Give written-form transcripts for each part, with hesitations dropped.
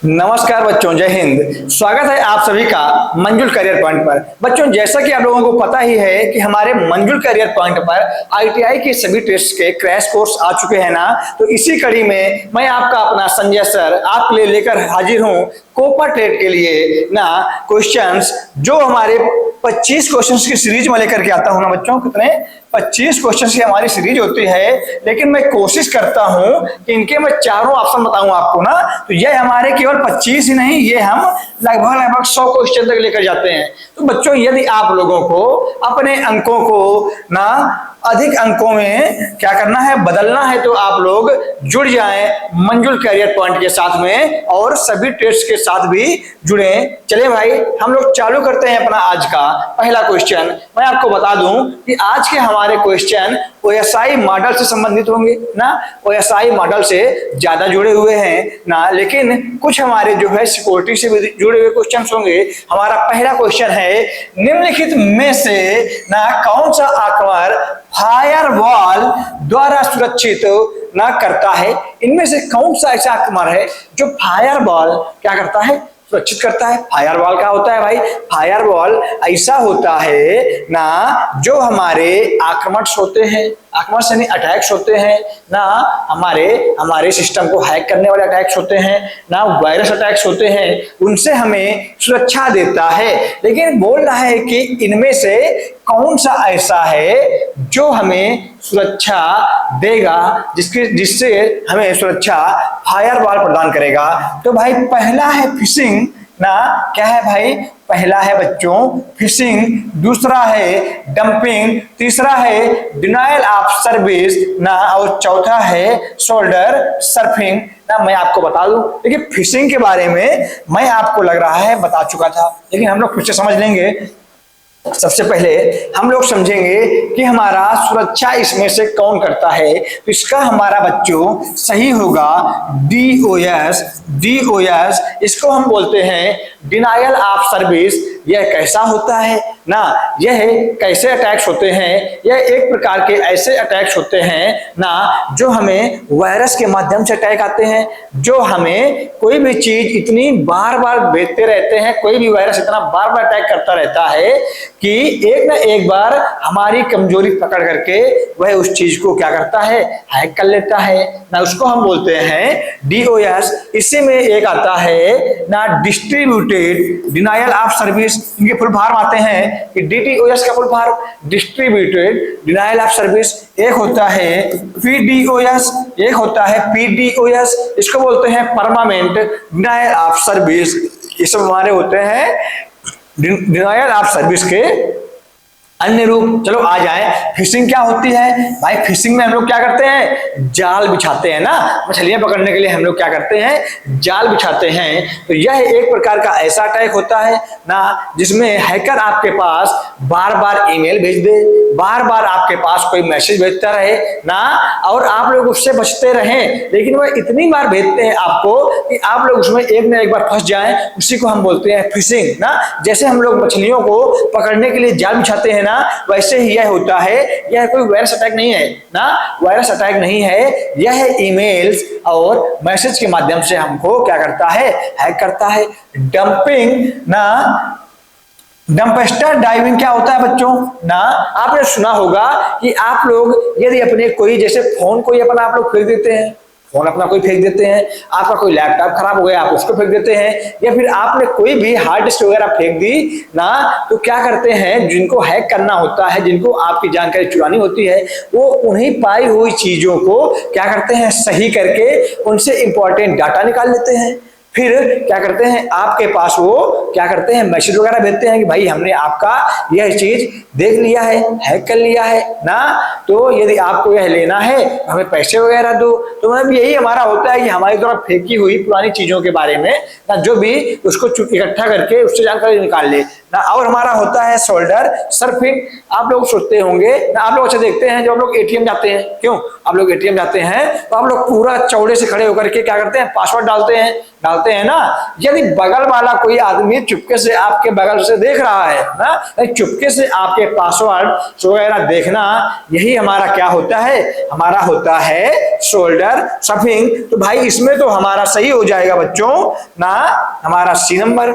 नमस्कार बच्चों, जय हिंद। स्वागत है आप सभी का मंजुल करियर पॉइंट पर। बच्चों, जैसा कि आप लोगों को पता ही है कि हमारे मंजुल करियर पॉइंट पर आईटीआई के सभी टेस्ट के क्रैश कोर्स आ चुके हैं ना। तो इसी कड़ी में मैं आपका अपना संजय सर आपके लिए लेकर हाजिर हूं कोपा टेट के लिए ना क्वेश्चंस, जो हमारे 25 क्वेश्चंस की सीरीज में लेकर के आता हूं ना बच्चों। कितने? 25 क्वेश्चंस की हमारी सीरीज होती है, लेकिन मैं कोशिश करता हूं कि इनके मैं चारों ऑप्शन बताऊं आपको ना। तो ये हमारे केवल 25 ही नहीं, ये हम लगभग 100 क्वेश्चन तक लेकर जाते हैं। तो बच्चों, यदि आप लोगों को अपने अंकों को ना अधिक अंकों में क्या करना है, बदलना है, तो आप लोग जुड़ जाएं मंजुल करियर पॉइंट के साथ में और सभी टेस्ट के साथ भी जुड़े। चलिए भाई, हम लोग चालू करते हैं अपना आज का पहला क्वेश्चन। मैं आपको बता दूं कि आज के हमारे क्वेश्चन ओएसआई मॉडल से संबंधित होंगे ना। ओएसआई मॉडल से ज्यादा जुड़े हुए हैं ना, लेकिन कुछ हमारे जो है सिक्योरिटी से भी जुड़े हुए क्वेश्चन होंगे। हमारा पहला क्वेश्चन है, निम्नलिखित में से ना कौन सा आक्रमण फायरवॉल द्वारा सुरक्षित ना करता है? इनमें से कौन सा ऐसा आक्रमण है जो फायरवॉल क्या करता है, सुरक्षित करता है? फायरवॉल क्या होता है भाई? फायरवॉल ऐसा होता है ना जो हमारे आक्रमण होते हैं, आक्रमण यानी अटैक्स होते हैं ना, हमारे सिस्टम को हैक करने वाले अटैक्स होते हैं ना, वायरस अटैक्स होते हैं, उनसे हमें सुरक्षा देता है। लेकिन बोल रहा है कि इनमें से कौन सा ऐसा है जो हमें सुरक्षा देगा, जिससे हमें सुरक्षा फायरवॉल प्रदान करेगा? तो भाई पहला है फिशिंग ना। क्या है भाई? पहला है बच्चों फिशिंग, दूसरा है डंपिंग, तीसरा है डिनायल ऑफ सर्विस ना, और चौथा है शोल्डर सर्फिंग ना। मैं आपको बता दूं, देखिए फिशिंग के बारे में मैं आपको लग रहा है बता चुका था, लेकिन हम लोग फिर से समझ लेंगे। सबसे पहले हम लोग समझेंगे कि हमारा सुरक्षा इसमें से कौन करता है। तो इसका हमारा बच्चों सही होगा डीओएस। डीओएस इसको हम बोलते हैं डिनायल ऑफ सर्विस। यह कैसा होता है ना, यह कैसे अटैक्स होते हैं? यह एक प्रकार के ऐसे अटैक्स होते हैं ना जो हमें वायरस के माध्यम से अटैक आते हैं, जो हमें कोई भी चीज इतनी बार बार भेजते रहते हैं, कोई भी वायरस इतना बार बार अटैक करता रहता है कि एक ना एक बार हमारी कमजोरी पकड़ करके वह उस चीज को क्या करता है, हैक कर लेता है ना। उसको हम बोलते हैं डीओएस। इसी में एक आता है ना डिस्ट्रीब्यूटेड डिनायल ऑफ सर्विस। इनके फुल फॉर्म आते हैं कि डीडीओएस का full form distributed denial of service. एक होता है पीडीओएस, एक होता है पीडीओएस। इसको बोलते हैं परमानेंट डिनायल ऑफ सर्विस। ये सब हमारे होते हैं डिनायल ऑफ सर्विस के अन्य रूप। चलो आ जाए, फिशिंग क्या होती है भाई? फिशिंग में हम लोग क्या करते हैं, जाल बिछाते हैं ना। मछलियां पकड़ने के लिए हम लोग क्या करते हैं, जाल बिछाते हैं। तो यह एक प्रकार का ऐसा अटैक होता है ना जिसमें हैकर आपके पास बार बार ईमेल भेज दे, बार बार आपके पास कोई मैसेज भेजता रहे ना, और आप लोग उससे बचते रहें। लेकिन वह इतनी बार भेजते हैं आपको कि आप लोग उसमें एक ना एक बार फंस जाएं। उसी को हम बोलते हैं फिशिंग ना। जैसे हम लोग मछलियों को पकड़ने के लिए जाल बिछाते हैं ना, वैसे ही यह होता है। यह कोई वायरस अटैक नहीं है ना, वायरस अटैक नहीं है। यह ईमेल्स और मैसेज के माध्यम से हमको क्या करता है, हैक करता है। डंपिंग ना, डंपस्टर डाइविंग क्या होता है बच्चों ना? आपने सुना होगा कि आप लोग यदि अपने कोई जैसे फोन कोई अपना आप लोग फेंक देते हैं, फोन अपना कोई फेंक देते हैं, आपका कोई लैपटॉप खराब हो गया आप उसको फेंक देते हैं, या फिर आपने कोई भी हार्ड डिस्क वगैरह फेंक दी ना, तो क्या करते हैं, जिनको हैक करना होता है, जिनको आपकी जानकारी चुरानी होती है, वो उन्हीं पाई हुई चीजों को क्या करते हैं, सही करके उनसे इंपॉर्टेंट डाटा निकाल लेते हैं। फिर क्या करते हैं, आपके पास वो क्या करते हैं, मैसेज वगैरह भेजते हैं कि भाई हमने आपका यह चीज देख लिया है, हैक कर लिया है ना, तो यदि आपको यह लेना है हमें पैसे वगैरह दो। तो मतलब यही हमारा होता है कि हमारी तरफ फेंकी हुई पुरानी चीजों के बारे में ना जो भी उसको इकट्ठा करके उससे जानकारी निकाल ले ना। और हमारा होता है शोल्डर सर्फिंग। आप लोग सोचते होंगे ना, आप लोग अच्छा देखते हैं जब आप लोग एटीएम जाते हैं, क्यों आप लोग एटीएम जाते हैं तो आप लोग पूरा चौड़े से खड़े होकर के क्या करते हैं, पासवर्ड डालते हैं डालते हैं ना। यदि बगल वाला कोई आदमी चुपके से आपके बगल से देख रहा है ना, चुपके से आपके पासवर्ड वगैरह देखना, यही हमारा क्या होता है, हमारा होता है शोल्डर स्टफिंग। तो भाई इसमें तो हमारा सही हो जाएगा बच्चों ना, हमारा सी नंबर,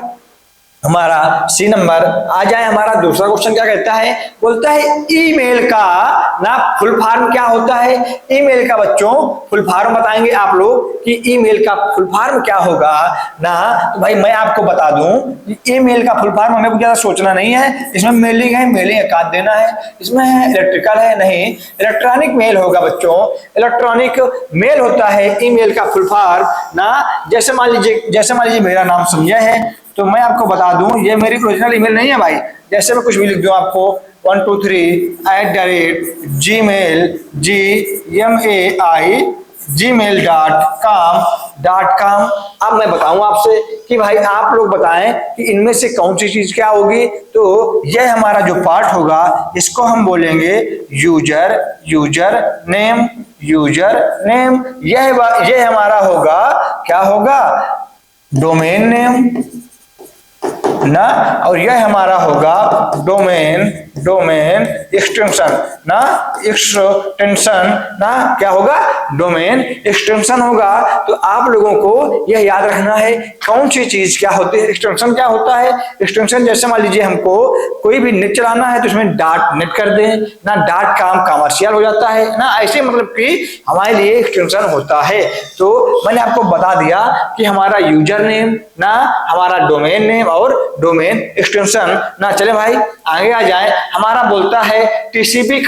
हमारा सी नंबर आ जाए। हमारा दूसरा क्वेश्चन क्या कहता है, बोलता है ईमेल का ना फुल फॉर्म क्या होता है। ईमेल का बच्चों फुल फॉर्म बताएंगे आप लोग कि ईमेल का फुल फॉर्म क्या होगा ना। तो भाई मैं आपको बता दूं कि ईमेल का फुल फॉर्म हमें ज्यादा सोचना नहीं है। इसमें मेलिंग है, मेलिंग एकाद देना है, इसमें इलेक्ट्रिकल है नहीं, इलेक्ट्रॉनिक मेल होगा बच्चों, इलेक्ट्रॉनिक मेल होता है ईमेल का फुल फॉर्म ना। जैसे मान लीजिए मेरा नाम संजय है, तो मैं आपको बता दूं ये मेरी ओरिजिनल ईमेल नहीं है भाई। जैसे मैं कुछ भी लिख दूं आपको 123@gmail.com। अब मैं बताऊं आपसे कि भाई आप लोग बताएं कि इनमें से कौन सी चीज क्या होगी। तो यह हमारा जो पार्ट होगा इसको हम बोलेंगे यूजर नेम। यह हमारा होगा, क्या होगा, डोमेन नेम ना। और यह हमारा होगा डोमेन एक्सटेंशन ना, क्या होगा, डोमेन एक्सटेंशन होगा। तो आप लोगों को यह याद रखना है कौन सी चीज क्या होती है, एक्सटेंशन क्या होता है। एक्सटेंशन जैसे मान लीजिए हमको कोई भी नेट चलाना है तो इसमें डॉट नेट कर दें ना, डॉट काम कमर्शियल हो जाता है ना, ऐसे मतलब कि हमारे लिए एक्सटेंशन होता है। तो मैंने आपको बता दिया कि हमारा यूजर नेम ना, हमारा डोमेन नेम और डोमेन एक्सटेंशन ना। चले भाई आगे आ जाए। हमारा बोलता है टीसीपी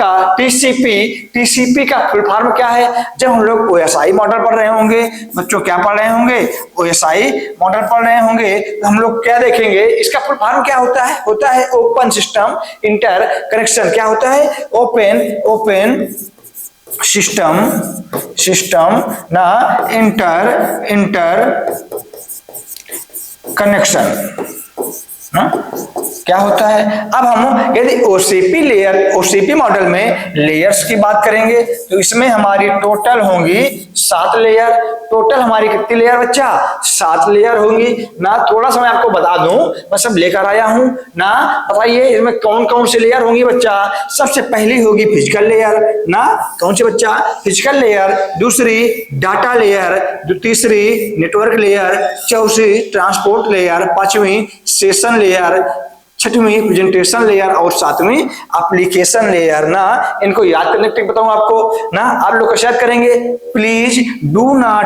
का फुल फॉर्म क्या है। जब हम लोग ओएसआई मॉडल पढ़ रहे होंगे बच्चों, क्या पढ़ रहे होंगे, ओएसआई मॉडल पढ़ रहे होंगे, तो हम लोग क्या देखेंगे, इसका फुल फॉर्म क्या होता है, होता है ओपन सिस्टम इंटर कनेक्शन। क्या होता है, ओपन सिस्टम ना इंटर कनेक्शन ना, क्या होता है। अब हम यदि ओसीपी मॉडल में लेयर्स की बात करेंगे तो इसमें हमारी टोटल होंगी 7 लेयर। टोटल हमारी कितनी लेयर बच्चा, 7 लेयर होंगी ना। थोड़ा सा मैं आपको बता दूं, मैं सब लेकर आया हूं ना। बताइए इसमें कौन कौन सी लेयर होंगी बच्चा। सबसे पहली होगी फिजिकल लेयर ना, कौन सी बच्चा, फिजिकल लेयर। दूसरी डाटा लेयर, तीसरी नेटवर्क लेयर, चौथी ट्रांसपोर्ट लेयर, पांचवी सेशन लेयर, छठवीं प्रेजेंटेशन लेयर और सातवीं एप्लीकेशन लेयर ना। इनको याद करने के बताऊं आपको ना, आप लोग कैसे याद करेंगे, please do not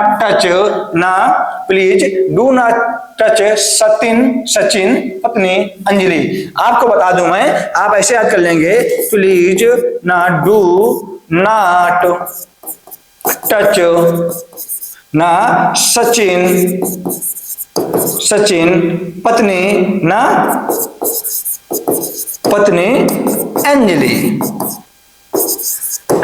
touch Sachin पत्नी अंजलि। आपको बता दूं मैं, आप ऐसे याद कर लेंगे, प्लीज डू नॉट टच ना सचिन पत्नी अंजलि।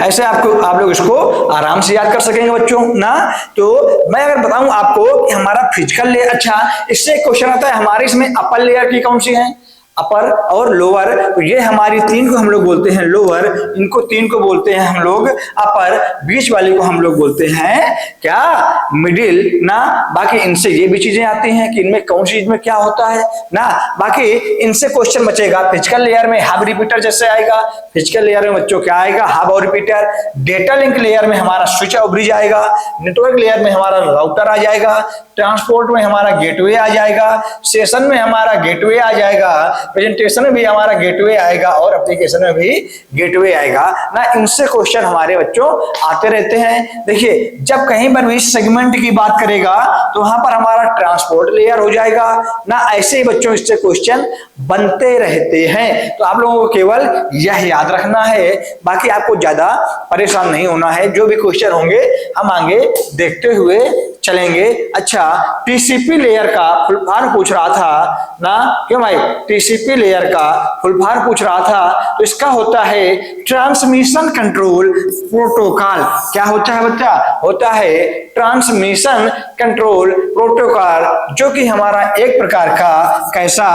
ऐसे आप लोग इसको आराम से याद कर सकेंगे बच्चों ना। तो मैं अगर बताऊं आपको कि हमारा फिजिकल लेयर, अच्छा इससे क्वेश्चन आता है हमारे इसमें अपर लेयर की कौन सी है, अपर और लोअर। तो ये हमारी 3 को हम लोग बोलते हैं लोअर, इनको 3 को बोलते हैं हम लोग अपर, बीच वाले को हम लोग बोलते हैं क्या, मिडिल ना। बाकी इनसे ये भी चीजें आती हैं कि इनमें कौन सी चीज में क्या होता है ना। बाकी इनसे क्वेश्चन बचेगा, फिजिकल लेयर में हब रिपीटर जैसे आएगा, फिजिकल लेयर में बच्चों क्या आएगा, हब और रिपीटर। डेटा लिंक लेयर में हमारा स्विच और ब्रिज आएगा, नेटवर्क लेयर में हमारा राउटर आ जाएगा, ट्रांसपोर्ट में हमारा गेटवे आ जाएगा, सेशन में हमारा गेटवे आ जाएगा, प्रेजेंटेशन में भी हमारा गेटवे आएगा और एप्लीकेशन में भी गेटवे आएगा ना। इनसे क्वेश्चन हमारे बच्चों आते रहते हैं। देखिए जब कहीं पर भी सेगमेंट की बात करेगा तो वहां पर हमारा ट्रांसपोर्ट लेयर हो जाएगा ना। ऐसे ही बच्चों इससे क्वेश्चन बनते रहते हैं। तो आप लोगों को केवल यह याद रखना है, बाकी आपको ज्यादा परेशान नहीं होना है। जो भी क्वेश्चन होंगे हम आगे देखते हुए चलेंगे। अच्छा टीसीपी लेयर का फुल फॉर्म पूछ रहा था ना, क्यों भाई, टीसीपी लेयर का फुल फॉर्म पूछ रहा था। तो इसका होता है ट्रांसमिशन कंट्रोल प्रोटोकॉल। क्या होता है बच्चा, होता है ट्रांसमिशन कंट्रोल प्रोटोकॉल, जो कि हमारा एक प्रकार का कैसा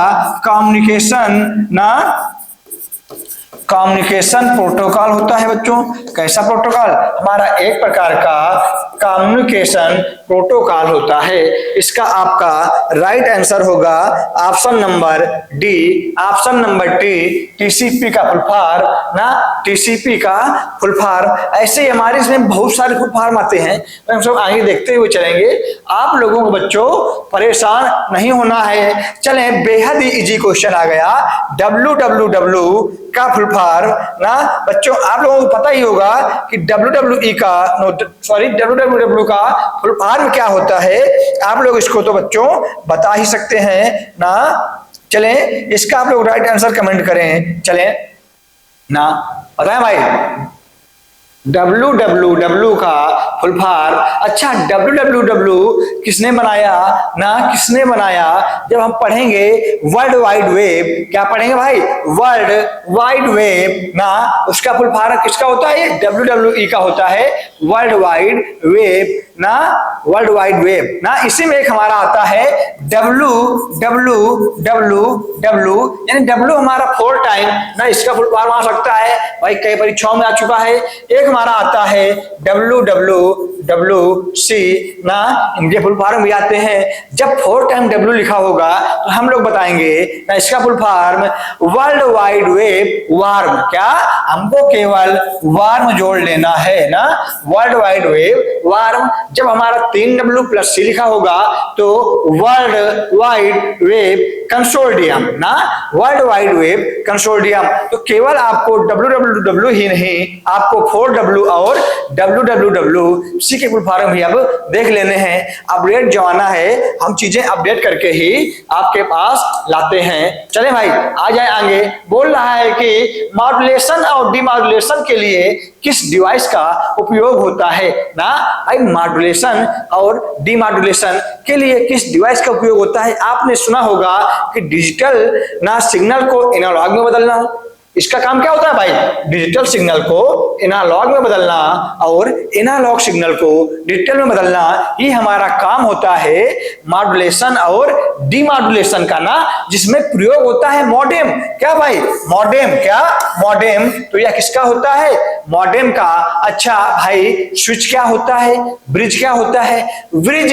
कम्युनिकेशन ना, कम्युनिकेशन प्रोटोकॉल होता है बच्चों। कैसा प्रोटोकॉल? हमारा एक प्रकार का कम्युनिकेशन प्रोटोकॉल होता है। इसका आपका राइट आंसर होगा option number D. Option number D TCP का फुल फॉर्म ना, टीसीपी का फुल फॉर्म। ऐसे ही हमारे इसमें बहुत सारे फुल फॉर्म आते हैं, तो हम सब आगे देखते हुए चलेंगे। आप लोगों को बच्चों परेशान नहीं होना है। चले, बेहद ही इजी क्वेश्चन आ गया। WWW का फुल फॉर्म ना बच्चों आप लोगों को पता ही होगा कि WWE का WWW का फुल फॉर्म क्या होता है। आप लोग इसको तो बच्चों बता ही सकते हैं ना। चलें, इसका आप लोग राइट आंसर कमेंट करें। चलें ना, बताएं भाई WWW का फुल फॉर्म। अच्छा, WWW किसने बनाया ना, किसने बनाया? जब हम पढ़ेंगे वर्ल्ड वाइड वेब, क्या पढ़ेंगे भाई? वर्ल्ड वाइड वेब ना, उसका फुल फॉर्म किसका होता है? WWE का होता है, वर्ल्ड वाइड वेब ना, वर्ल्ड वाइड वेब ना। इसी में एक हमारा आता है WWW, यानी W हमारा 4 टाइम ना, इसका फुल फॉर्म आ सकता है भाई, कई परीक्षाओं में आ चुका है। एक हमारा आता है WWWC ना, इनके फुल फॉर्म भी आते हैं। जब 4 टाइम W लिखा होगा तो हम लोग बताएंगे ना, इसका full form world wide web warm. क्या? हमको केवल वार्म जोड़ लेना है ना, वर्ल्ड वाइड वेब वार्म। जब हमारा 3W प्लस C लिखा होगा तो वर्ल्ड वाइड वेब कंसोर्टियम ना, वर्ल्ड वाइड वेब कंसोर्टियम। तो केवल आपको WWW ही नहीं, आपको 4W और WWWC के फुल फॉर्म भी अब देख लेने हैं। अपडेट जमाना है, हम चीजें अपडेट करके ही आपके पास लाते हैं। चले भाई आ जाए आगे। बोल रहा है कि मॉड्यूलेशन और डिमॉड्यूलेशन के लिए किस डिवाइस का उपयोग होता है ना। भाई मॉड्यूलेशन और डिमॉड्यूलेशन के लिए किस डिवाइस का उपयोग होता है? आपने सुना होगा कि डिजिटल ना सिग्नल को एनालॉग में बदलना, इसका काम क्या होता है भाई? डिजिटल सिग्नल को एनालॉग में बदलना और एनालॉग सिग्नल को डिजिटल में बदलना, ये हमारा काम होता है मॉड्यूलेशन और डिमॉड्यूलेशन का ना, जिसमें प्रयोग होता है मॉडेम। क्या भाई? मॉडेम। क्या? मॉडेम। तो यह किसका होता है? मॉडेम का। अच्छा भाई, स्विच क्या होता है? ब्रिज क्या होता है? ब्रिज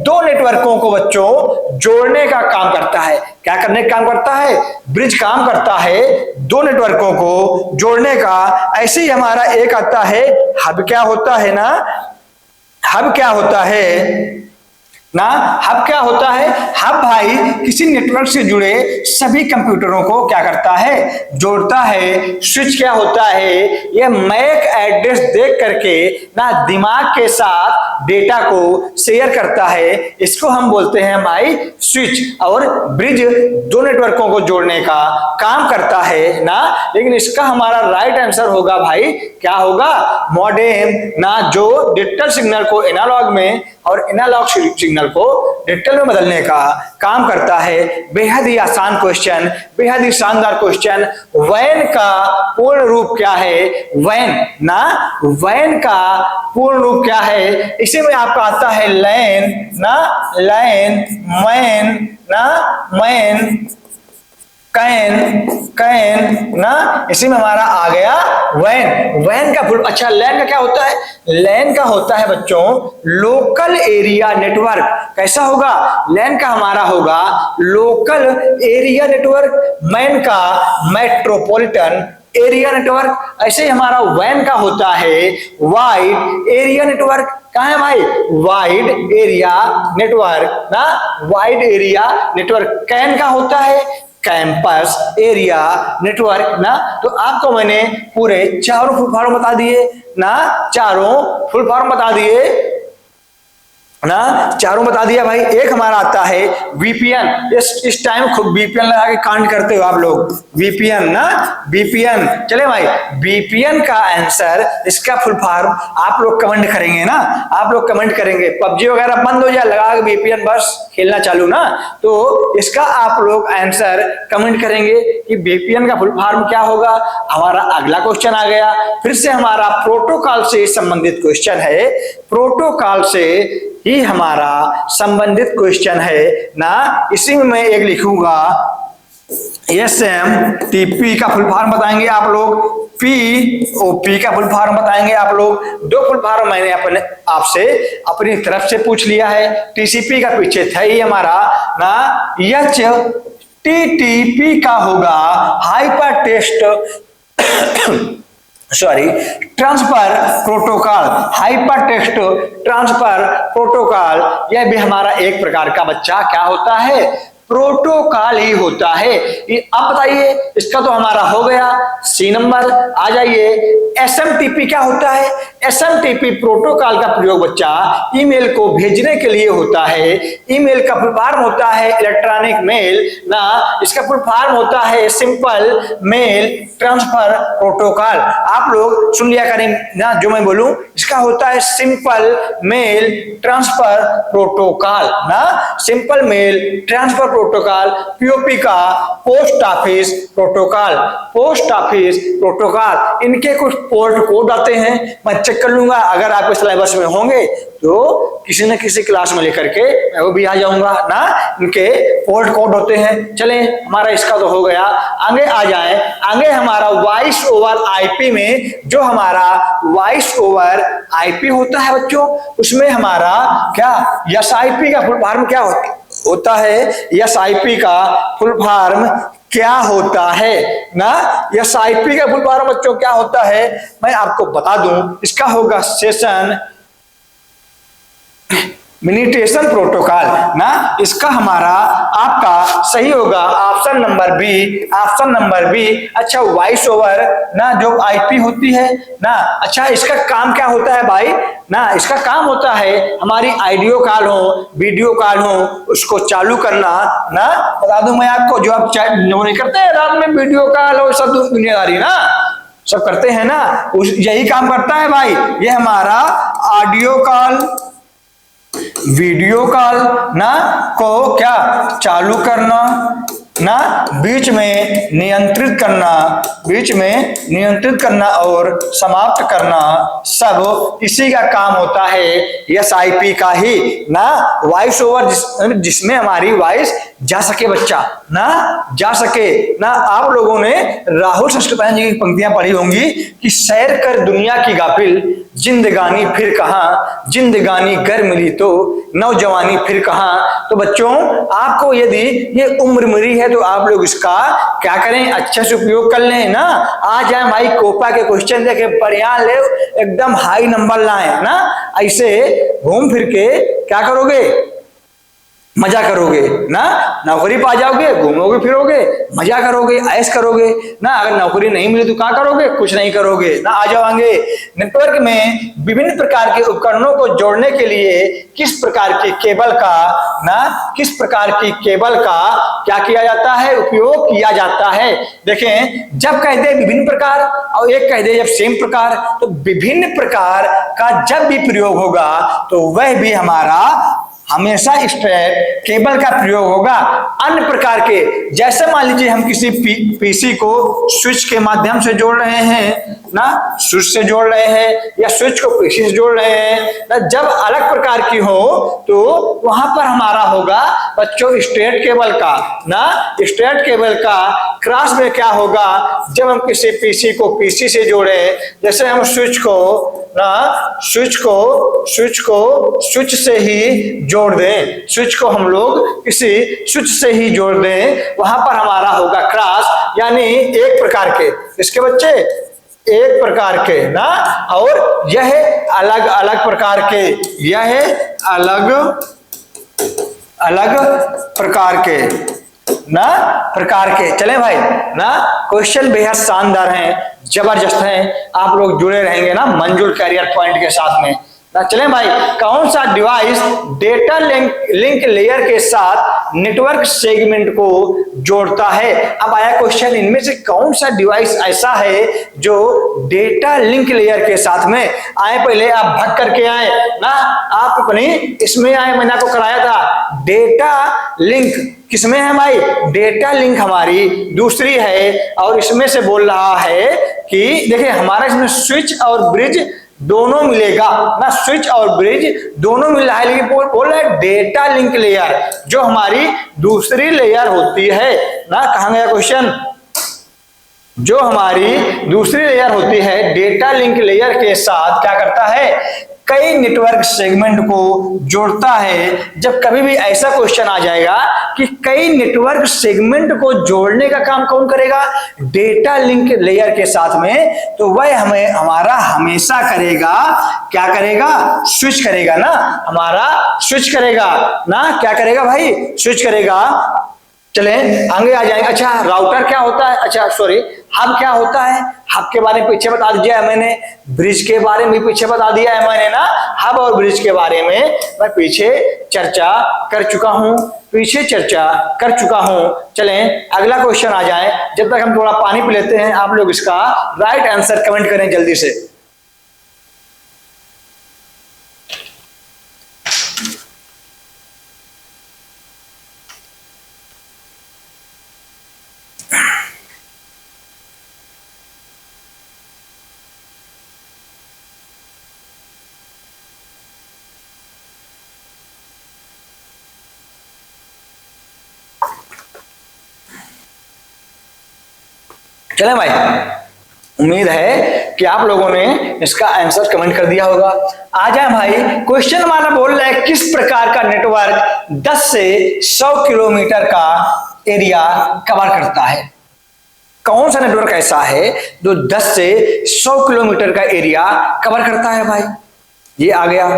दो नेटवर्कों को बच्चों जोड़ने का काम करता है। क्या करने का काम करता है? ब्रिज काम करता है दो नेटवर्कों को जोड़ने का। ऐसे ही हमारा एक आता है हब। क्या होता है ना, हब क्या होता है ना, हब क्या होता है? हब भाई किसी नेटवर्क से जुड़े सभी कंप्यूटरों को क्या करता है? जोड़ता है। स्विच क्या होता है? यह मैक एड्रेस देख करके ना दिमाग के साथ डेटा को शेयर करता है, इसको हम बोलते हैं भाई स्विच। और ब्रिज दो नेटवर्कों को जोड़ने का काम करता है ना, लेकिन इसका हमारा राइट आंसर होगा भाई, क्या होगा? मॉडेम ना, जो डिजिटल सिग्नल को एनालॉग में और एनालॉग सिग्नल को डिजिटल में बदलने का काम करता है। बेहद ही आसान क्वेश्चन, बेहद ही शानदार क्वेश्चन। वैन का पूर्ण रूप क्या है? वैन ना, वैन का पूर्ण रूप क्या है? इसी में आपका आता है लैन ना, लैन, मैन ना, मैन, कैन, कैन ना, इसी में हमारा आ गया वैन। वैन का फुल। अच्छा, लैन का क्या होता है? लैन का होता है बच्चों लोकल एरिया नेटवर्क। कैसा होगा? लैन का हमारा होगा लोकल एरिया नेटवर्क, मैन का मेट्रोपॉलिटन एरिया नेटवर्क। ऐसे ही हमारा वैन का होता है वाइड एरिया नेटवर्क। कहाँ है भाई? वाइड एरिया नेटवर्क ना, वाइड एरिया नेटवर्क। कैन का होता है कैंपस एरिया नेटवर्क ना। तो आपको मैंने पूरे चारों फुल फॉर्म बता दिए ना, चारों फुल फॉर्म बता दिए ना, चारों बता दिया भाई। एक हमारा आता है वीपीएन। इस टाइम खूब वीपीएन लगा के कांड करते हो आप लोग। वीपीएन ना, वीपीएन। चले भाई, वीपीएन का आंसर, इसका फुल फॉर्म आप लोग कमेंट करेंगे ना, आप लोग कमेंट करेंगे। पबजी वगैरह बंद हो जाए, लगा के वीपीएन बस खेलना चालू ना, तो इसका आप लोग आंसर कमेंट करेंगे कि वीपीएन का फुल फॉर्म क्या होगा। हमारा अगला क्वेश्चन आ गया, फिर से हमारा प्रोटोकॉल से संबंधित क्वेश्चन है। प्रोटोकॉल से ही हमारा संबंधित क्वेश्चन है ना। इसी में मैं एक लिखूंगा SMTP का फुल फॉर्म बताएंगे आप लोग, POP का फुल फॉर्म बताएंगे आप लोग। दो फुल फॉर्म मैंने अपने आपसे अपनी तरफ से पूछ लिया है। TCP का पीछे था ही हमारा ना, HTTP का होगा hyper text transfer protocol, hyper text transfer protocol. यह भी हमारा एक प्रकार का बच्चा क्या होता है, प्रोटोकॉल ही होता है। अब बताइए, इसका तो हमारा हो गया सी नंबर। आ जाइए, SMTP क्या होता है। SMTP प्रोटोकॉल का प्रयोग बच्चा ईमेल को भेजने के लिए होता है। ईमेल का फुल फॉर्म होता है इलेक्ट्रॉनिक मेल ना, इसका फुल फॉर्म होता है सिंपल मेल ट्रांसफर प्रोटोकॉल। आप लोग सुन लिया करें ना जो मैं बोलूं, इसका होता है सिंपल मेल ट्रांसफर प्रोटोकॉल ना, simple mail transfer protocol. POP का post office protocol, post office protocol. इनके कुछ पोर्ट कोड आते हैं, मैं चेक कर लूंगा, अगर आपके सिलेबस में होंगे तो किसी न किसी क्लास में लेकर के मैं वो भी आ जाऊंगा ना। इनके पोर्ट कोड होते हैं। चले, हमारा इसका तो हो गया। आगे आ जाए, आगे हमारा वॉइस ओवर IP में, जो हमारा वॉइस ओवर IP होता है बच्चों, उसमें हमारा क्या SIP का फुल फॉर्म क्या होता है। SIP का फुल फॉर्म क्या होता है ना, SIP का फुल फॉर्म बच्चों क्या होता है, मैं आपको बता दूं। इसका होगा सेशन मिनिटेशन प्रोटोकॉल ना। इसका हमारा आपका सही होगा option number B, option number B. अच्छा, वॉइस ओवर ना जो IP होती है ना, अच्छा इसका काम क्या होता है भाई ना, इसका काम होता है हमारी ऑडियो कॉल हो, वीडियो कॉल हो, उसको चालू करना ना। बता दूं मैं आपको, जो आप नहीं करते हैं रात में वीडियो कॉल हो, सब दुनियादारी ना सब करते हैं ना, यही काम करता है भाई। ये हमारा ऑडियो कॉल, वीडियो कॉल ना को क्या चालू करना ना, बीच में नियंत्रित करना, बीच में नियंत्रित करना और समाप्त करना, सब इसी का काम होता है SIP का ही ना। वॉइस ओवर जिसमें हमारी वॉइस जा सके बच्चा ना, जा सके ना। आप लोगों ने राहुल संस्कृतायन जी की पंक्तियां पढ़ी होंगी कि सैर कर दुनिया की गाफिल, जिंदगानी फिर कहां, जिंदगानी गर मिली तो नौजवानी फिर कहां। तो बच्चों, आपको यदि ये उम्र मिली है तो आप लोग इसका क्या करें, अच्छे से उपयोग कर लें ना। आ जाए भाई, कोपा के क्वेश्चन देखे बढ़िया ले, एकदम हाई नंबर लाएं ना। ऐसे घूम फिर के क्या करोगे, मजा करोगे ना, नौकरी पा जाओगे, घूमोगे फिरोगे, मजा करोगे, ऐश करोगे ना। अगर नौकरी नहीं मिली तो क्या करोगे, कुछ नहीं करोगे ना। आ जाओगे। नेटवर्क में विभिन्न प्रकार के उपकरणों को जोड़ने के लिए किस प्रकार की केबल का ना, किस प्रकार की केबल का क्या किया जाता है, उपयोग किया जाता है। देखें, जब कह दे विभिन्न प्रकार और एक कह दे जब सेम प्रकार, तो विभिन्न प्रकार का जब भी प्रयोग होगा तो वह भी हमारा हमेशा स्ट्रेट केबल का प्रयोग होगा। अन्य प्रकार के, जैसे मान लीजिए हम किसी PC को स्विच के माध्यम से जोड़ रहे हैं ना, स्विच से जोड़ रहे हैं या स्विच को PC से जोड़ रहे हैं ना, जब अलग प्रकार की हो तो वहां पर हमारा होगा बच्चों स्ट्रेट केबल का ना। स्ट्रेट केबल का क्रॉस में क्या होगा, जब हम किसी PC को PC से जोड़े, जैसे हम स्विच को ना, स्विच स्विच से ही जोड़ दें, स्विच को हम लोग किसी स्विच से ही जोड़ दें, वहां पर हमारा होगा क्रॉस, यानी एक प्रकार के, इसके बच्चे एक प्रकार के ना, और यह अलग अलग प्रकार के, यह अलग अलग प्रकार के ना, प्रकार के। चले भाई ना, क्वेश्चन बेहद शानदार हैं, जबरदस्त हैं। आप लोग जुड़े रहेंगे ना मंजुल कैरियर पॉइंट के साथ में ना। चलें भाई, कौन सा डिवाइस डेटा लिंक लेयर के साथ नेटवर्क सेगमेंट को जोड़ता है। अब आया क्वेश्चन, इनमें से कौन सा डिवाइस ऐसा है जो डेटा लिंक लेयर के साथ में आए। पहले आप भाग करके आए ना, आप अपनी इसमें आए, मैंने आपको कराया था डेटा लिंक किसमें है भाई, डेटा लिंक हमारी दूसरी है, और इसमें से बोल रहा है कि देखिए हमारा इसमें स्विच और ब्रिज दोनों मिलेगा ना, स्विच और ब्रिज दोनों मिल रहा है, लेकिन बोल रहा है डेटा लिंक लेयर जो हमारी दूसरी लेयर होती है ना, कहाँ गया क्वेश्चन? जो हमारी दूसरी लेयर होती है डेटा लिंक लेयर के साथ क्या करता है, कई नेटवर्क सेगमेंट को जोड़ता है। जब कभी भी ऐसा क्वेश्चन आ जाएगा कि कई नेटवर्क सेगमेंट को जोड़ने का काम कौन करेगा, डेटा लिंक लेयर के साथ में, तो वह हमें हमारा हमेशा करेगा, क्या करेगा, स्विच करेगा ना, हमारा स्विच करेगा ना, क्या करेगा भाई, स्विच करेगा। चले आगे आ जाएंगे। अच्छा राउटर क्या होता है, अच्छा सॉरी हब क्या होता है, हब के बारे में पीछे बता दिया है मैंने, ब्रिज के बारे में पीछे बता दिया है मैंने ना, हब और ब्रिज के बारे में मैं पीछे चर्चा कर चुका हूं, चलें अगला क्वेश्चन आ जाए। जब तक हम थोड़ा पानी पी लेते हैं, आप लोग इसका राइट आंसर कमेंट करें जल्दी से। चले भाई, उम्मीद है कि आप लोगों ने इसका आंसर कमेंट कर दिया होगा। आ जाए भाई, क्वेश्चन हमारा बोल रहा है किस प्रकार का नेटवर्क 10 से 100 किलोमीटर का एरिया कवर करता है। कौन सा नेटवर्क ऐसा है जो 10 से 100 किलोमीटर का एरिया कवर करता है भाई, ये आ गया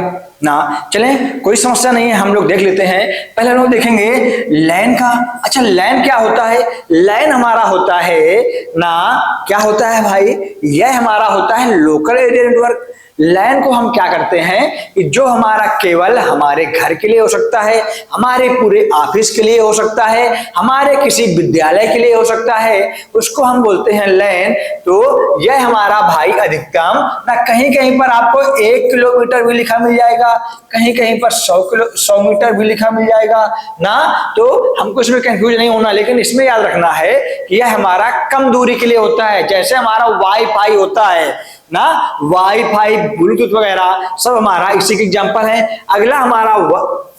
ना। चलें कोई समस्या नहीं है, हम लोग देख लेते हैं। पहले हम लोग देखेंगे लैन का। अच्छा लैन क्या होता है, लैन हमारा होता है ना, क्या होता है भाई, यह हमारा होता है लोकल एरिया नेटवर्क। लैन को हम क्या करते हैं कि जो हमारा केवल हमारे घर के लिए हो सकता है, हमारे पूरे ऑफिस के लिए हो सकता है, हमारे किसी विद्यालय के लिए हो सकता है, उसको हम बोलते हैं लैन। तो यह हमारा भाई अधिकतम ना, कहीं कहीं पर आपको 1 किलोमीटर भी लिखा मिल जाएगा, कहीं कहीं पर 100 मीटर भी लिखा मिल जाएगा ना। तो हमको इसमें कंफ्यूज नहीं होना, लेकिन इसमें याद रखना है कि यह हमारा कम दूरी के लिए होता है। जैसे हमारा वाईफाई होता है ना, वाईफाई ब्लूटूथ वगैरह सब हमारा इसी के एग्जांपल है। अगला हमारा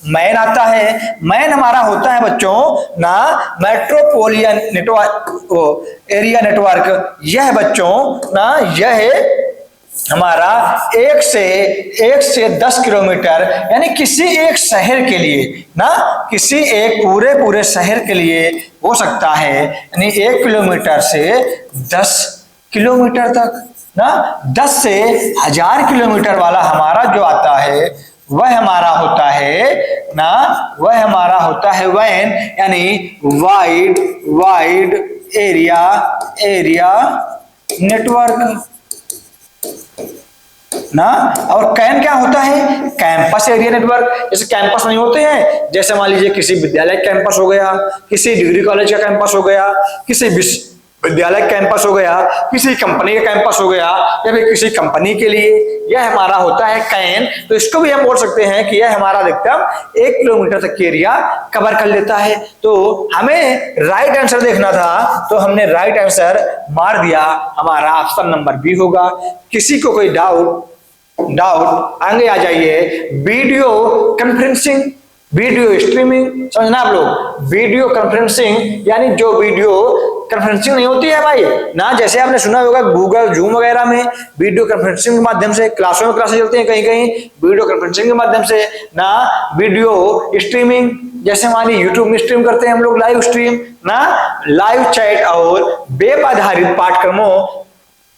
मैन आता है। मैन हमारा होता है बच्चों ना मेट्रोपोलियन नेटवर्क, एरिया नेटवर्क। यह बच्चों ना यह हमारा 1 से 10 किलोमीटर यानी किसी एक शहर के लिए ना, किसी एक पूरे शहर के लिए हो सकता है। यानी 1 किलोमीटर से 10 किलोमीटर तक ना, 10 से 1000 किलोमीटर वाला हमारा जो आता है वह हमारा होता है ना, वह हमारा होता है वैन, यानी वाइड एरिया नेटवर्क ना। और कैन क्या होता है, कैंपस एरिया नेटवर्क। जैसे कैंपस नहीं होते हैं, जैसे मान लीजिए किसी विद्यालय कैंपस हो गया, किसी डिग्री कॉलेज का कैंपस हो गया, किसी विद्यालय कैंपस हो गया, किसी कंपनी का कैंपस हो गया, या फिर किसी कंपनी के लिए, यह हमारा होता है कैन। तो इसको भी हम बोल सकते हैं कि यह हमारा अधिकतम 1 किलोमीटर तक की एरिया कवर कर लेता है। तो हमें राइट आंसर देखना था, तो हमने राइट आंसर मार दिया, हमारा ऑप्शन नंबर बी होगा। किसी को कोई डाउट आगे आ जाइए। वीडियो कॉन्फ्रेंसिंग, वीडियो स्ट्रीमिंग, समझना आप लोग, वीडियो कॉन्फ्रेंसिंग यानी जो वीडियो कॉन्फ्रेंसिंग नहीं होती है भाई ना, जैसे आपने सुना होगा गूगल जूम वगैरह में वीडियो कॉन्फ्रेंसिंग के माध्यम से क्लासों में क्लासेस चलती हैं, कहीं कहीं वीडियो कॉन्फ्रेंसिंग के माध्यम से ना। वीडियो स्ट्रीमिंग जैसे मान लीजिए यूट्यूब में स्ट्रीम करते हैं हम लोग, लाइव स्ट्रीम ना। लाइव चैट और वेब आधारित पाठ्यक्रमों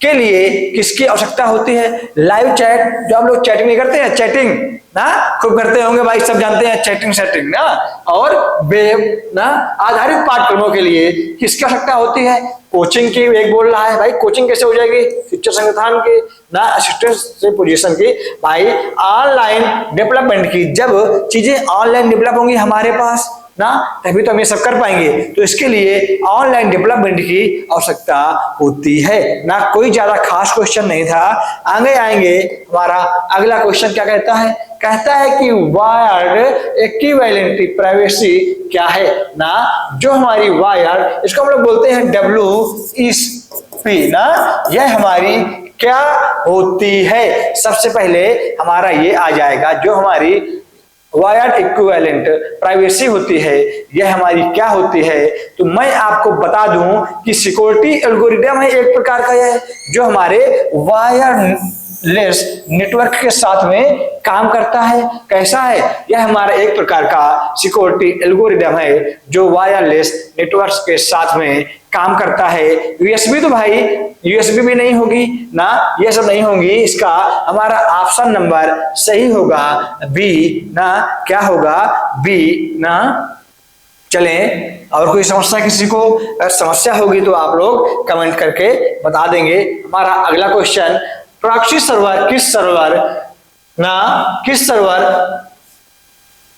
के लिए किसकी आवश्यकता होती है, लाइव चैट। जो आप लोग चैटिंग नहीं करते हैं, चैटिंग ना खूब करते होंगे भाई, सब जानते हैं चैटिंग ना। और वेब ना आधारित पाठ्यक्रमों के लिए किसकी आवश्यकता होती है, कोचिंग की। एक बोल रहा है भाई कोचिंग कैसे हो जाएगी, शिक्षण संस्थान की ना, असिस्टेंट पोजीशन की भाई, ऑनलाइन डेवलपमेंट की। जब चीजें ऑनलाइन डेवलप होंगी हमारे पास ना, तभी तो हम ये सब कर पाएंगे। तो इसके लिए ऑनलाइन डेवलपमेंट की आवश्यकता होती है ना। कोई ज्यादा खास क्वेश्चन नहीं था। आगे आएंगे, हमारा अगला क्वेश्चन क्या कहता है, कहता है कि वायर्ड इक्विवेलेंट प्राइवेसी क्या है ना। जो हमारी वायर्ड, इसको हम लोग बोलते हैं WEP ना, यह हमारी क्या होती है। सबसे पहले हमारा ये आ जाएगा, जो हमारी वायर्ड इक्विवेलेंट प्राइवेसी होती है, यह हमारी क्या होती है? तो मैं आपको बता दूं कि सिक्योरिटी एल्गोरिदम है एक प्रकार का यह, जो हमारे वायरलेस नेटवर्क के साथ में काम करता है। कैसा है? यह हमारा एक प्रकार का सिक्योरिटी एल्गोरिदम है जो वायरलेस नेटवर्क के साथ में काम करता है। यूएसबी तो भाई यूएसबी भी नहीं होगी ना, ये सब नहीं होंगी। इसका हमारा ऑप्शन नंबर सही होगा बी ना। क्या होगा? बी ना। चलें, और कोई समस्या किसी को? अगर समस्या होगी तो आप लोग कमेंट करके बता देंगे। हमारा अगला क्वेश्चन, प्रॉक्सी सर्वर किस सर्वर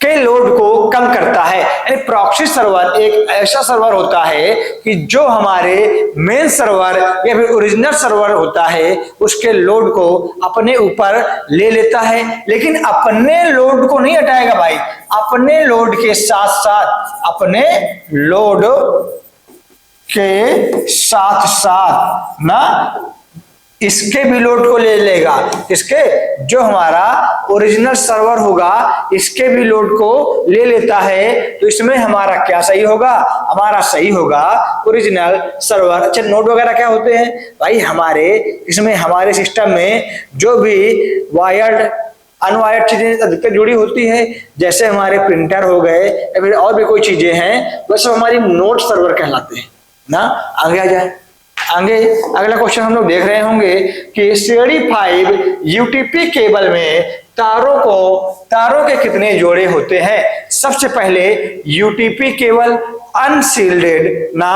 के लोड को कम करता है? यानी प्रॉक्सी सर्वर एक ऐसा सर्वर होता है कि जो हमारे मेन सर्वर या फिर ओरिजिनल सर्वर होता है उसके लोड को अपने ऊपर ले लेता है, लेकिन अपने लोड को नहीं हटाएगा भाई। अपने लोड के साथ साथ ना इसके भी लोड को ले लेगा। इसके जो हमारा ओरिजिनल सर्वर होगा इसके भी लोड को ले लेता है। तो इसमें हमारा क्या सही होगा? हमारा सही होगा ओरिजिनल सर्वर। अच्छा, नोड वगैरह क्या होते हैं भाई? इसमें हमारे सिस्टम में जो भी वायर्ड अनवायर्ड चीजें अधिकतर जुड़ी होती है, जैसे हमारे प्रिंटर हो गए या फिर और भी कोई चीजें हैं, वह सब हमारी नोड सर्वर कहलाते हैं ना। आगे आ जाए। आगे अगला क्वेश्चन हम लोग देख रहे होंगे कि सीडी 5 यूटीपी केबल में तारों के कितने जोड़े होते हैं? सबसे पहले यूटीपी केबल अनशील्डेड ना,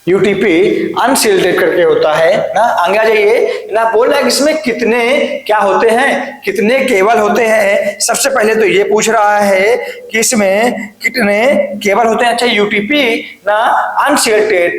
यूटीपी अनशील्डेड करके होता है ना। आगे आ जाइए ना। बोल रहा है कि इसमें कितने क्या होते हैं, कितने केबल होते हैं। सबसे पहले तो ये पूछ रहा है कि इसमें कितने केबल होते हैं। अच्छा, यूटीपी ना अनशील्डेड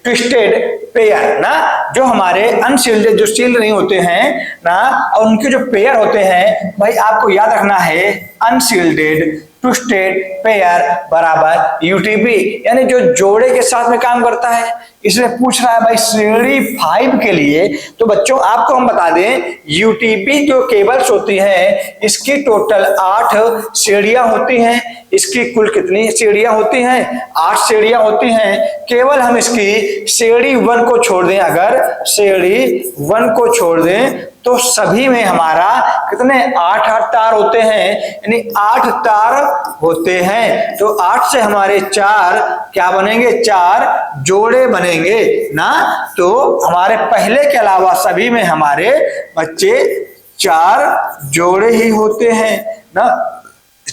ट्विस्टेड पेयर ना, जो हमारे अनशील्डेड जो शील्ड नहीं होते हैं ना, और उनके जो पेयर होते हैं भाई आपको याद रखना है अनशील्डेड ट्विस्टेड पेयर बराबर यूटीपी, यानी जो जोड़े के साथ में काम करता है। इसमें पूछ रहा है भाई सीडी 5 के लिए। तो बच्चों आपको हम बता दें, यूटीपी जो केबल्स होती हैं इसकी टोटल 8 सीढ़ियां होती हैं। इसकी कुल कितनी सीढ़ियां होती हैं? 8 सीढ़ियां होती हैं। केवल हम इसकी सीढ़ी 1 को छोड़ दें, अगर सीढ़ी 1 को छोड़ दें तो सभी में हमारा कितने 8 तार होते हैं, यानी 8 तार होते हैं। तो 8 से हमारे 4 क्या बनेंगे? 4 जोड़े बनेंगे ना। तो हमारे पहले के अलावा सभी में हमारे बच्चे 4 जोड़े ही होते हैं ना।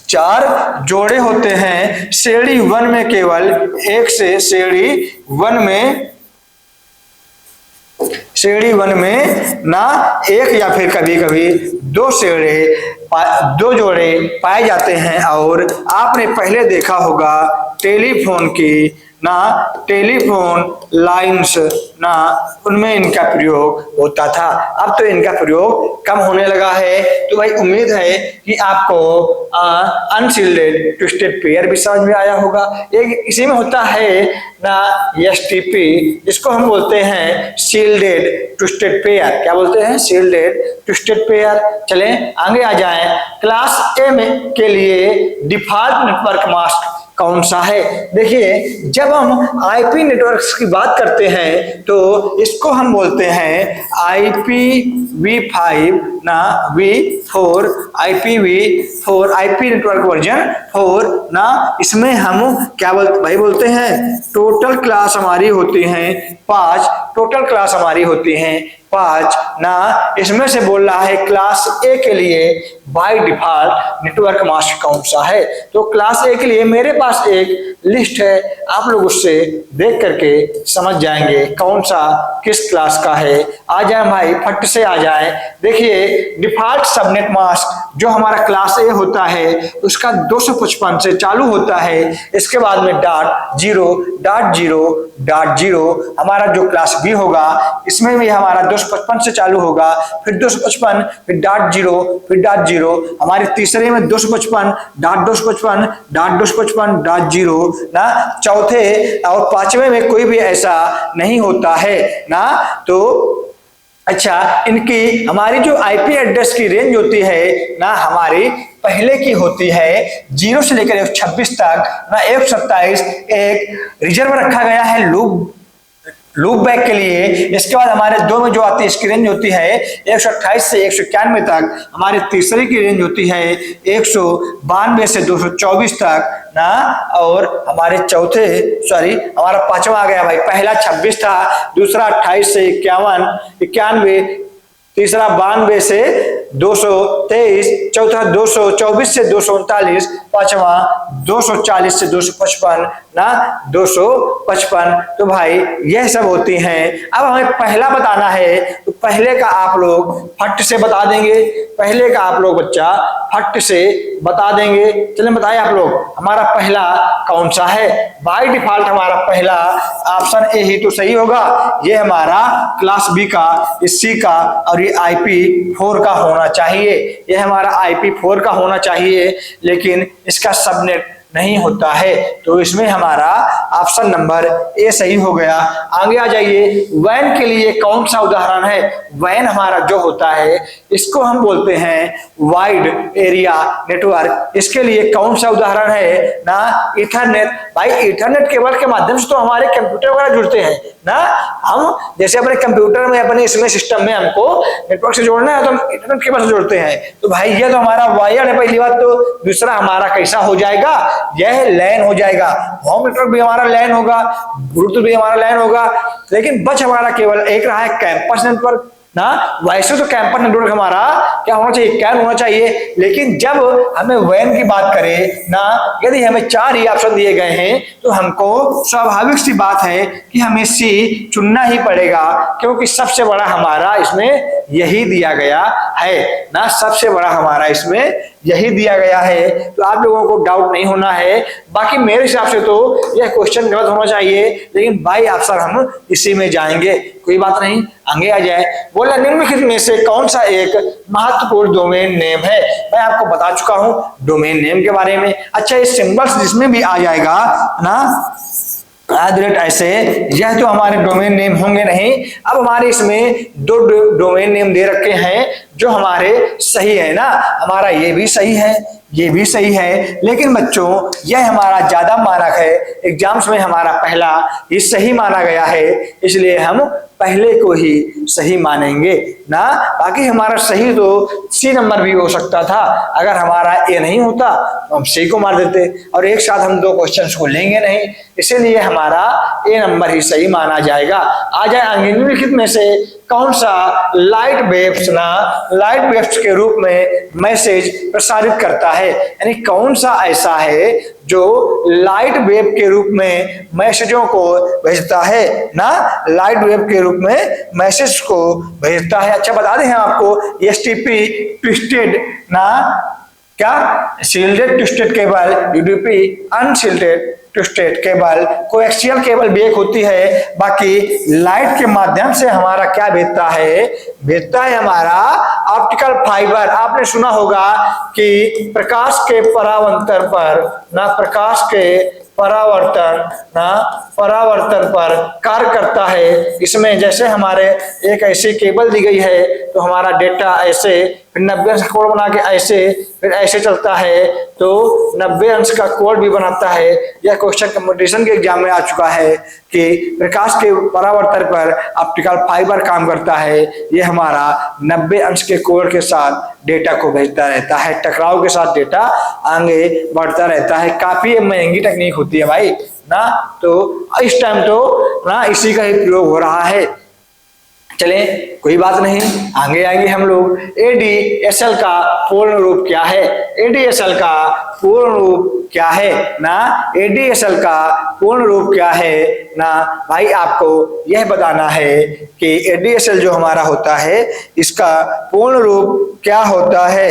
4 जोड़े होते हैं। सीढ़ी 1 में केवल एक से सीढ़ी 1 में ना एक या फिर कभी कभी 2 जोड़े पाए जाते हैं। और आपने पहले देखा होगा टेलीफोन लाइंस ना, उनमें इनका प्रयोग होता था। अब तो इनका प्रयोग कम होने लगा है। तो भाई उम्मीद है कि आपको अनशील्डेड ट्विस्टेड पेयर भी समझ में आया होगा। एक इसी में होता है ना एसटीपी, जिसको हम बोलते हैं शील्डेड ट्विस्टेड पेयर। क्या बोलते हैं? Shielded twisted pair. चलें आगे आ जाएं। क्लास ए में के लिए डिफॉल्ट नेटवर्क मास्क कौन सा है? देखिए, जब हम आईपी नेटवर्क्स की बात करते हैं तो इसको हम बोलते हैं IPv5 ना V4, IPv4 IP network version 4 ना। इसमें हम क्या बोलते हैं टोटल क्लास हमारी होती हैं 5। टोटल क्लास हमारी होती हैं 5 ना। इसमें से बोल रहा है क्लास ए के लिए बाय डिफॉल्ट नेटवर्क मास्क कौन सा है। तो क्लास ए के लिए मेरे पास एक लिस्ट है, आप लोग उससे देख करके समझ जाएंगे कौन सा किस क्लास का है। आ जाए भाई, फट से आ जाए। देखिए, डिफॉल्ट सबनेट मास्क जो हमारा क्लास ए होता है उसका 255 से चालू होता है। इसके बाद में .0.0.0 हमारा जो क्लास बी होगा इसमें भी हमारा 255 से चालू होगा, फिर 255, फिर .0, फिर .0। हमारे तीसरे में 255.255.255.0 ना। चौथे और 5वें में कोई भी ऐसा नहीं होता है ना। तो अच्छा, इनकी हमारी जो आईपी एड्रेस की रेंज होती है ना, हमारी पहले की होती है 0 से लेकर 126 तक ना, 127 एक रिजर्व रखा गया है लूप बैक के लिए। इसके बाद हमारे दो में जो आती है इसकी रेंज होती है 128 से 191 तक। हमारी तीसरी की रेंज होती है 192 से 224 तक ना। और हमारे हमारा पांचवा आ गया भाई, पहला 26 था, दूसरा 28 से 91, तीसरा 92 से 223, चौथा 224 से 239, पांचवा 240 से 255 ना, 255। तो भाई यह सब होती हैं। अब हमें पहला बताना है, तो पहले का आप लोग फट से बता देंगे, पहले का आप लोग बच्चा फट से बता देंगे। चलिए बताएं आप लोग, हमारा पहला कौन सा है? बाय डिफॉल्ट हमारा पहला ऑप्शन ए ही तो सही होगा। ये हमारा क्लास बी का, सी का, और ये IP4 का होना चाहिए। ये हमारा IP4 का होना चाहिए, लेकिन इसका सबनेट नहीं होता है, तो इसमें हमारा ऑप्शन नंबर ए सही हो गया। आगे आ जाइए, वैन के लिए कौन सा उदाहरण है? वैन हमारा जो होता है इसको हम बोलते हैं वाइड एरिया नेटवर्क। इसके लिए कौन सा उदाहरण है ना? इथरनेट। भाई इथरनेट केबल के माध्यम से तो हमारे कंप्यूटर वगैरह जुड़ते हैं ना। हम जैसे अपने कंप्यूटर में, अपने इसमें सिस्टम में हमको नेटवर्क से जोड़ना है तो हम इंटरनेट केबल से जोड़ते हैं। तो भाई ये तो हमारा वायर्ड है पहली बात। तो दूसरा हमारा कैसा हो जाएगा? यह लैन हो जाएगा। होम नेटवर्क भी हमारा लैन होगा, ब्लूटूथ भी हमारा लैन होगा, लेकिन बच हमारा केवल एक रहा है कैंपस नेटवर्क ना। वैसे तो कैंपस नेटवर्क हमारा क्या होना चाहिए? कैन होना चाहिए। लेकिन जब हमें वैन की बात करें ना, यदि हमें 4 ही ऑप्शन दिए गए हैं तो हमको स्वाभाविक सी बात है कि हमें सी चुनना ही पड़ेगा, क्योंकि सबसे बड़ा हमारा इसमें यही दिया गया है ना। सबसे बड़ा हमारा इसमें यही दिया गया है, तो आप लोगों को डाउट नहीं होना है। बाकी मेरे हिसाब से तो यह क्वेश्चन गलत होना चाहिए, लेकिन बाई ऑप्शन हम इसी में जाएंगे, कोई बात नहीं। आगे आ जाए, बोला निम्नलिखित में से कौन सा एक महत्वपूर्ण डोमेन नेम है? मैं आपको बता चुका हूं डोमेन नेम के बारे में। अच्छा, ये सिंबल्स जिसमें भी आ जाएगा ना, ऐसे, यह तो हमारे डोमेन नेम होंगे नहीं। अब हमारे इसमें 2 डोमेन नेम दे रखे हैं जो हमारे सही है ना। हमारा ये भी सही है, ये भी सही है, लेकिन बच्चों यह हमारा ज्यादा मानक है। एग्जाम्स में हमारा पहला ये सही माना गया है, इसलिए हम पहले को ही सही मानेंगे ना। बाकी हमारा सही तो सी नंबर भी हो सकता था, अगर हमारा ए नहीं होता तो हम सी को मार देते, और एक साथ हम 2 क्वेश्चंस को लेंगे नहीं, इसीलिए हमारा ए नंबर ही सही माना जाएगा। आ जाए आगे, निम्नलिखित में से कौन सा लाइट वेव्स के रूप में मैसेज प्रसारित करता है? यानी कौन सा ऐसा है जो लाइट वेव के रूप में मैसेजों को भेजता है ना, लाइट वेव के रूप में मैसेज को भेजता है। अच्छा बता दें हम आपको, STP ट्विस्टेड ना, क्या shielded twisted cable, UDP unshielded twisted cable, coaxial cable भी एक होती है। बाकी लाइट के माध्यम से हमारा क्या भेजता है हमारा ऑप्टिकल फाइबर। आपने सुना होगा कि प्रकाश के परावर्तन पर कार्य करता है। इसमें जैसे हमारे एक ऐसी केबल दी गई है तो हमारा डेटा ऐसे, फिर 90 अंश का कोड बना के ऐसे, फिर ऐसे चलता है, तो 90 अंश का कोड भी बनाता है। यह क्वेश्चन कंपटीशन के एग्जाम में आ चुका है कि प्रकाश के परावर्तन पर ऑप्टिकल फाइबर काम करता है। यह हमारा 90 अंश के कोड के साथ डेटा को भेजता रहता है, टकराव के साथ डेटा आगे बढ़ता रहता है। काफी महंगी टेक्निक होती है भाई ना, तो इस टाइम तो ना इसी का ही प्रयोग हो रहा है। चले कोई बात नहीं, आगे आएंगे हम लोग। ADSL का पूर्ण रूप क्या है? ADSL का पूर्ण रूप क्या है ना? ADSL का पूर्ण रूप क्या है ना? भाई आपको यह बताना है कि ADSL जो हमारा होता है इसका पूर्ण रूप क्या होता है।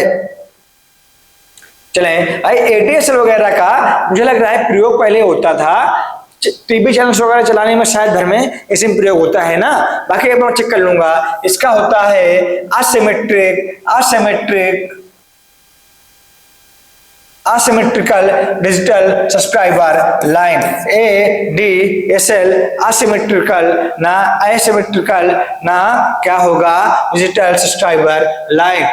चले भाई, ADSL वगैरह का मुझे लग रहा है प्रयोग पहले होता था टीवी चैनल्स वगैरह चलाने में, शायद घर में इसी में प्रयोग होता है ना। बाकी एक बार चेक कर लूंगा। इसका होता asymmetrical digital subscriber line, ADSL asymmetrical ना एसिमेट्रिकल ना क्या होगा डिजिटल सब्सक्राइबर लाइन।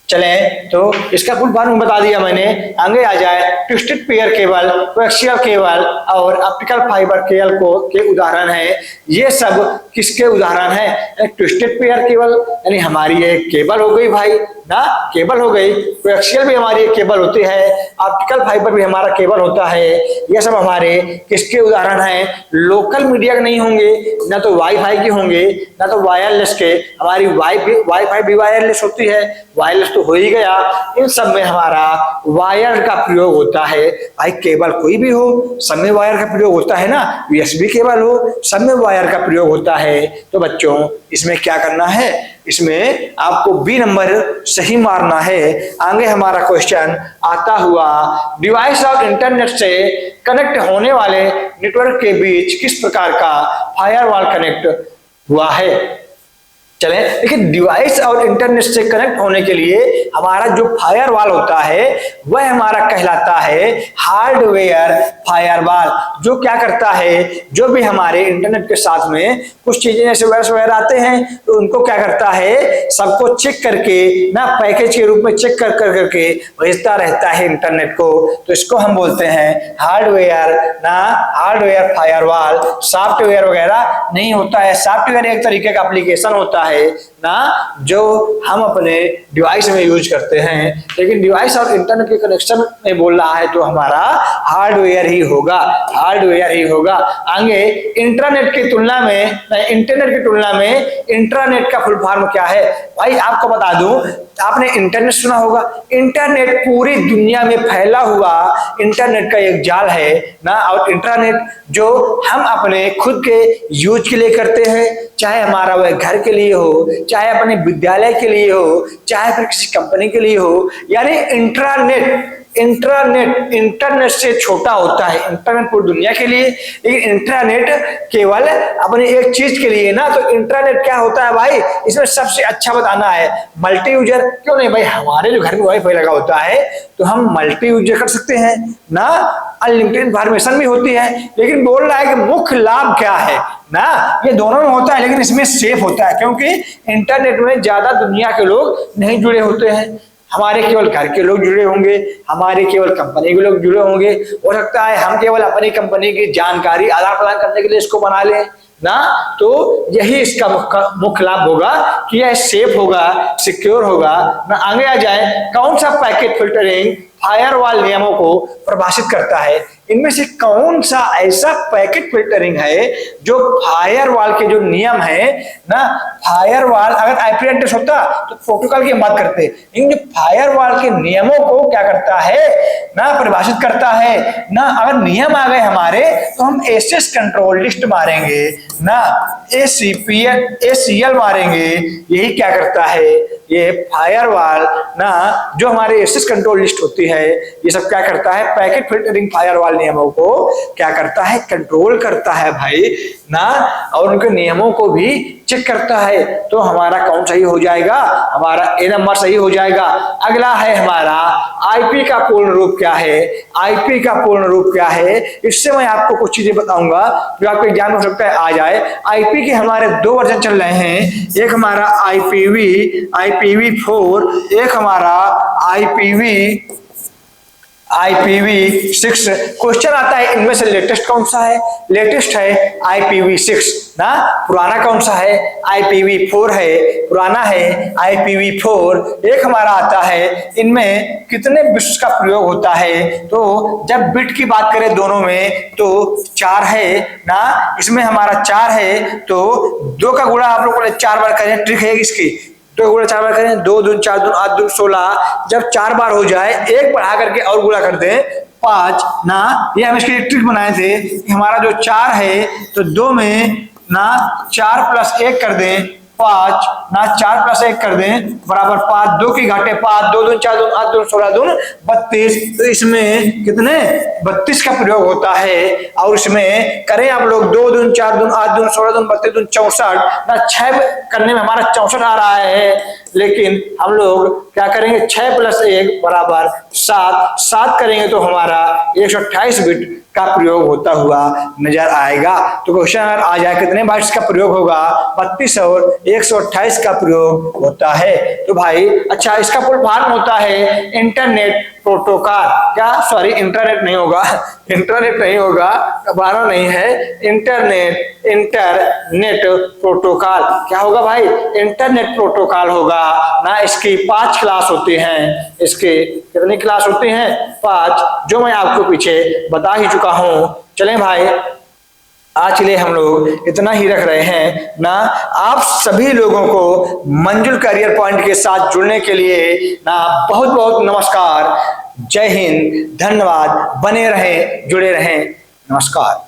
चलें तो इसका फुल फॉर्म बता दिया मैंने, आगे आ जाए twisted pair cable, coaxial cable और ऑप्टिकल फाइबर केबल को के उदाहरण है। ये सब किसके उदाहरण है? ट्विस्टेड पेयर केबल यानी हमारी ये केबल हो गई भाई ना, केबल हो गई, कोएक्सियल भी हमारी केबल होती है, ऑप्टिकल फाइबर भी हमारा केबल होता है। ये सब हमारे किसके उदाहरण हैं? लोकल मीडिया के नहीं होंगे, ना तो वाईफाई के होंगे, ना तो वायरलेस के। हमारी वाईफाई भी वायरलेस होती है, वायरलेस तो हो ही गया। इन सब में हमारा वायर का प्रयोग होता है। भाई केबल कोई भी हो, सब में वायर का प्रयोग होता है ना, USB केबल हो, सब में वायर का प्रयोग होता है। तो बच्चों इसमें क्या करना है? इसमें आपको B नंबर सही मारना है। आगे हमारा क्वेश्चन आता हुआ, डिवाइस और इंटरनेट से कनेक्ट होने वाले नेटवर्क के बीच किस प्रकार का फायरवॉल कनेक्ट हुआ है? चले देखिए, डिवाइस और इंटरनेट से कनेक्ट होने के लिए हमारा जो फायरवॉल होता है वह हमारा कहलाता है हार्डवेयर फायरवॉल। जो क्या करता है, जो भी हमारे इंटरनेट के साथ में कुछ चीजें जैसे वायरस वगैरह आते हैं तो उनको क्या करता है, सबको चेक करके ना पैकेज के रूप में चेक कर करके भेजता रहता है इंटरनेट को। तो इसको हम बोलते हैं हार्डवेयर ना, हार्डवेयर फायरवॉल। सॉफ्टवेयर वगैरह नहीं होता है, सॉफ्टवेयर एक तरीके का एप्लीकेशन होता है ना जो हम अपने डिवाइस में यूज करते हैं, लेकिन डिवाइस और इंटरनेट के कनेक्शन में बोल रहा है तो हमारा हार्डवेयर ही होगा, हार्डवेयर ही होगा। आगे इंटरनेट की तुलना में, इंटरनेट की तुलना में इंट्रानेट का फुल फॉर्म क्या है? भाई आपको बता दूं, आपने इंटरनेट सुना होगा, इंटरनेट पूरी दुनिया में फैला हुआ इंटरनेट का एक जाल है ना। और इंटरनेट जो हम अपने खुद के यूज के लिए करते हैं, चाहे हमारा वह घर के लिए हो, चाहे अपने विद्यालय के लिए हो, चाहे फिर किसी कंपनी के लिए हो, यानी इंट्रानेट इंटरनेट से छोटा होता है। इंटरनेट पूरी दुनिया के लिए, लेकिन इंटरनेट केवल अपने एक चीज के लिए ना। तो इंटरनेट क्या होता है भाई, इसमें सबसे अच्छा बताना है मल्टी यूजर। क्यों नहीं भाई, हमारे जो घर में वाईफाई लगा होता है तो हम मल्टी यूजर कर सकते हैं ना, अनलिमिटेड इंफॉर्मेशन भी होती है। लेकिन बोल रहा है कि मुख्य लाभ क्या है ना, ये दोनों में होता है, लेकिन इसमें सेफ होता है क्योंकि इंटरनेट में ज्यादा दुनिया के लोग नहीं जुड़े होते हैं। हमारे केवल घर के लोग जुड़े होंगे, हमारे केवल कंपनी के लोग जुड़े होंगे। हो सकता है हम केवल अपनी कंपनी की जानकारी आदान प्रदान करने के लिए इसको बना लें ना। तो यही इसका मुख्य लाभ होगा कि यह सेफ होगा, सिक्योर होगा ना। आगे आ जाए, कौन सा पैकेट फिल्टरिंग फायरवॉल नियमों को परिभाषित करता है? इनमें से कौन सा ऐसा पैकेट फिल्टरिंग है जो फायरवॉल के जो नियम है ना, फायरवॉल अगर आईपी एड्रेस होता तो प्रोटोकॉल की बात करते, इन जो फायरवॉल के नियमों को क्या करता है ना, परिभाषित करता है ना। अगर नियम आ गए हमारे तो हम एक्सेस कंट्रोल लिस्ट मारेंगे ना, ACL मारेंगे। यही क्या करता है, ये फायरवॉल ना, जो हमारे एक्सेस कंट्रोल लिस्ट होती है, ये सब क्या करता है, पैकेट फिल्टरिंग फायरवॉल नियमों को क्या करता है, कंट्रोल करता है भाई ना, और उनके नियमों को भी चेक करता है। तो हमारा कौन सही हो जाएगा, हमारा A नंबर सही हो जाएगा। अगला है हमारा आईपी का पूर्ण रूप क्या है? आईपी का पूर्ण रूप क्या है, इससे मैं आपको कुछ चीजें बताऊंगा जो आपके एग्जाम में हो सकता है आ जाए। आईपी के हमारे 2 वर्जन चल रहे हैं, एक हमारा IPv4, एक हमारा IPv6। क्वेश्चन आता है इनमें से लेटेस्ट कौन सा है? लेटेस्ट है IPv6 ना, पुराना कौन सा है? IPv4 है, पुराना है IPv4। एक हमारा आता है, इनमें कितने बिट्स का प्रयोग होता है? तो जब बिट की बात करें दोनों में तो 4 है ना, इसमें हमारा 4 है तो 2 का गुणा आप लोगों ने 4 बार करें, ट्रिक है इसकी। 2 गुणा 4 बार करें, 2 दूनी 4 दूनी 8 दूनी 16। जब 4 बार हो जाए, एक बढ़ा करके और गुणा कर दें 5 ना। ये हम इसके लिए ट्रिक बनाए थे कि हमारा जो 4 है तो 2 में ना 4 + 1 कर दें 5 ना, 4 + 1 कर दें बराबर 5, 2 की घाटे 5, 2 दूनी 4 दूनी 8 दूनी 16 दूनी 32। तो इसमें कितने 32 का प्रयोग होता है। और इसमें करें आप लोग 2 दूनी 4 दूनी 8 दूनी 16 दूनी 32 दूनी 64 ना, 6 करने में हमारा 64 आ रहा है लेकिन हम लोग क्या करेंगे, 6 + 1 = 7, 7 करेंगे तो हमारा 128 बिट का प्रयोग होता हुआ नजर आएगा। तो क्वेश्चन अगर आ जाए कितने बाइट्स का प्रयोग होगा, 32 और 128 का प्रयोग होता है। तो भाई अच्छा, इसका फुल फॉर्म होता है इंटरनेट प्रोटोकॉल। क्या, सॉरी, इंटरनेट नहीं होगा, इंटरनेट नहीं होगा, घबराना नहीं है, इंटरनेट प्रोटोकॉल क्या होगा भाई, इंटरनेट प्रोटोकॉल होगा ना। इसकी 5 क्लास होती हैं, इसके कितनी क्लास होती हैं, 5, जो मैं आपको पीछे बता ही चुका हूं। चलें भाई, आज के लिए हम लोग इतना ही रख रहे हैं ना। आप सभी लोगों को मंजुल करियर पॉइंट के साथ जुड़ने के लिए ना बहुत बहुत नमस्कार। जय हिंद, धन्यवाद, बने रहें, जुड़े रहें, नमस्कार।